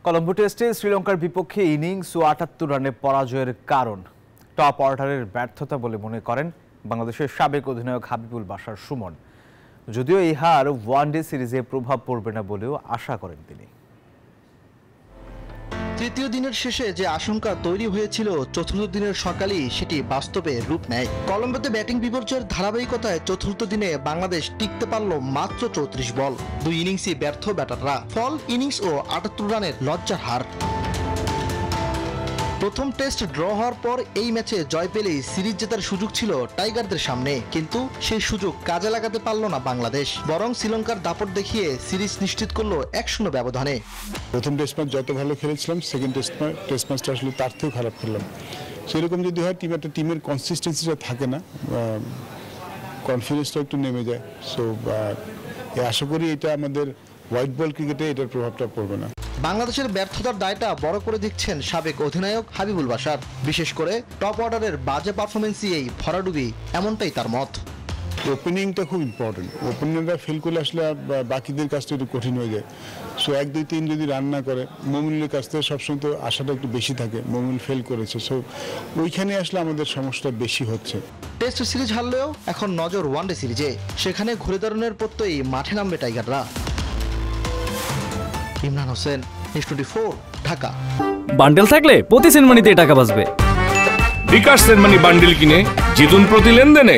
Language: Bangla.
কলম্বো টেস্টে শ্রীলঙ্কার বিপক্ষে ইনিংস ও ৭৮ রানে পরাজয়ের কারণ টপ অর্ডারের ব্যর্থতা বলে মনে করেন বাংলাদেশের সাবেক অধিনায়ক হাবিবুল বাশার সুমন। যদিও এই হার ওয়ানডে সিরিজে প্রভাব পড়বে না বলেও আশা করেন তিনি। তৃতীয় দিনের শেষে যে আশঙ্কা তৈরি হয়েছিল চতুর্থ দিনের সকালেই সেটি বাস্তবে রূপ নেয়। কলম্বোতে ব্যাটিং বিপর্যয়ের ধারাবাহিকতায় চতুর্থ দিনে বাংলাদেশ টিকতে পারল মাত্র ৩৪ বল। দুই ইনিংসই ব্যর্থ ব্যাটাররা, ফল ইনিংস ও ৭৮ রানের লজ্জার হার। প্রথম টেস্ট ড্র হওয়ার পর এই ম্যাচে জয় পেলেই সিরিজ জেতার সুযোগ ছিল টাইগারদের সামনে, কিন্তু সেই সুযোগ কাজে লাগাতে পারল না বাংলাদেশ। বরং শ্রীলঙ্কার দাপট দেখিয়ে সিরিজ নিশ্চিত করলো ১-০ ব্যবধানে। প্রথম টেস্ট ম্যাচ যত ভালো খেলেছিলাম, সেকেন্ড টেস্ট ম্যাচটা আসলে তার থেকেও খারাপ খেললাম। সেরকম যদি হয় টিমের কনসিস্টেন্সিটা থাকে না, কনফিডেন্সটা একটু নেমে যায়। সো আশা করি এটা আমাদের হোয়াইট বল ক্রিকেটে এটার প্রভাবটা পড়বে না। বাংলাদেশের ব্যর্থতার দায়টা বড় করে দিচ্ছেন সাবেক অধিনায়ক হাবিবুল বাশার। বিশেষ করে টপ অর্ডারের বাজে পারফরমেন্সই এই ভরাডুবি, এমনটাই তার মত। ওপেনিংটা খুব ইম্পর্টেন্ট। ওপেনিংটা ফেল করলে আসলে বাকিদের কাজটা একটু কঠিন হয়ে যায়। সো ১-২-৩ যদি রান না করে, মমিনুলের কাছ থেকে সবসময় তো আশাটা একটু বেশি থাকে। মমিনুল ফেল করেছে, সো ওইখানে আসলে আমাদের সমস্যা বেশি হচ্ছে। টেস্ট সিরিজ হারলেও এখন নজর ওয়ানডে সিরিজে, সেখানে ঘুরে দাঁড়ানোর প্রত্যয়ই মাঠে নামবে টাইগাররা। ইমরান হোসেন, নিউজ 24, ঢাকা। বান্ডেল থাকলে প্রতি সেনমানিতে টাকা বাঁচবে। বিকাশ সেনমানি বান্ডেল কিনে জিতুন প্রতি লেনদেনে।